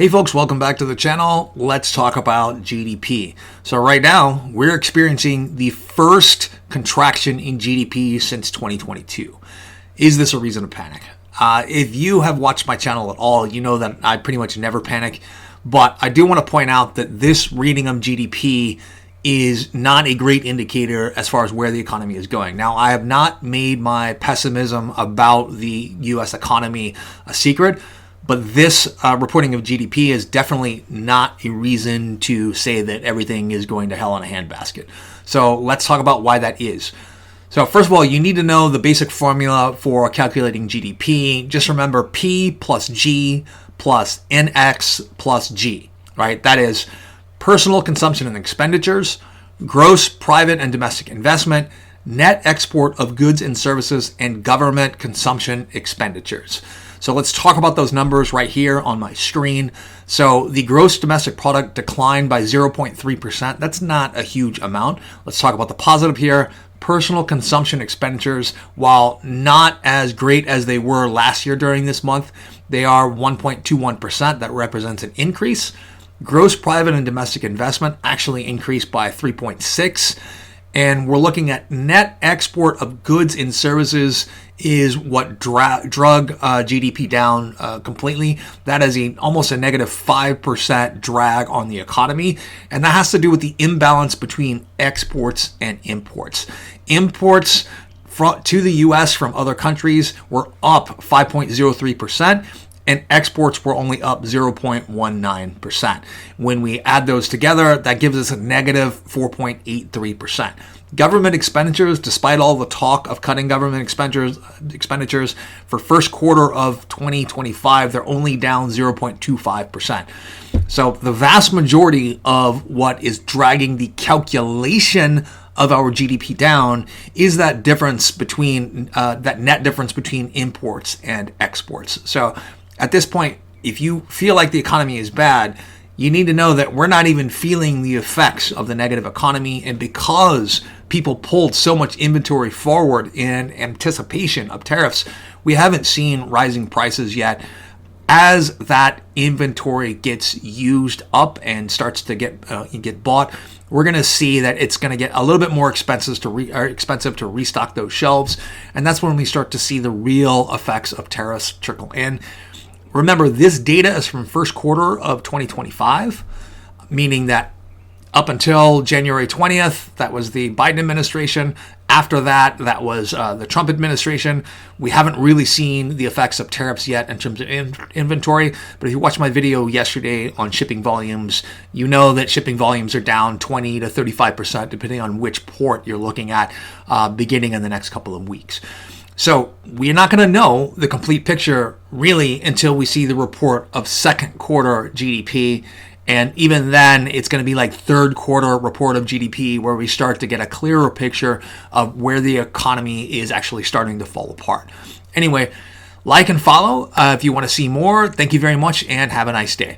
Hey folks, welcome back to the channel. Let's talk about GDP. So right now, we're experiencing the first contraction in GDP since 2022. Is this a reason to panic? If you have watched my channel at all, you know that I pretty much never panic. But I do want to point out that this reading of GDP is not a great indicator as far as where the economy is going. Now, I have not made my pessimism about the U.S. economy a secret, but this reporting of GDP is definitely not a reason to say that everything is going to hell in a handbasket. So let's talk about why that is. So first of all, you need to know the basic formula for calculating GDP. Just remember P plus G plus NX plus G, right? That is personal consumption and expenditures, gross private and domestic investment, net export of goods and services, and government consumption expenditures. So let's talk about those numbers right here on my screen. So the gross domestic product declined by 0.3%. That's not a huge amount. Let's talk about the positive here. Personal consumption expenditures, while not as great as they were last year during this month, they are 1.21%. That represents an increase. Gross private and domestic investment actually increased by 3.6%. And we're looking at net export of goods and services is what drug GDP down completely. That is almost a negative 5% drag on the economy. And that has to do with the imbalance between exports and imports. Imports to the U.S. from other countries were up 5.03%. And exports were only up 0.19%. When we add those together, that gives us a negative 4.83%. Government expenditures, despite all the talk of cutting government expenditures for first quarter of 2025, they're only down 0.25%. So the vast majority of what is dragging the calculation of our GDP down is that difference between that net difference between imports and exports. So at this point, if you feel like the economy is bad, you need to know that we're not even feeling the effects of the negative economy. And because people pulled so much inventory forward in anticipation of tariffs, we haven't seen rising prices yet. As that inventory gets used up and starts to get bought, we're going to see that it's going to get a little bit more expensive to restock those shelves. And that's when we start to see the real effects of tariffs trickle in. Remember, this data is from first quarter of 2025, meaning that up until January 20th, that was the Biden administration. After that, that was the Trump administration. We haven't really seen the effects of tariffs yet in terms of inventory. But if you watched my video yesterday on shipping volumes, you know that shipping volumes are down 20 to 35%, depending on which port you're looking at, beginning in the next couple of weeks. So we're not going to know the complete picture really until we see the report of second quarter GDP. And even then, it's going to be like third quarter report of GDP where we start to get a clearer picture of where the economy is actually starting to fall apart. Anyway, like and follow if you want to see more. Thank you very much and have a nice day.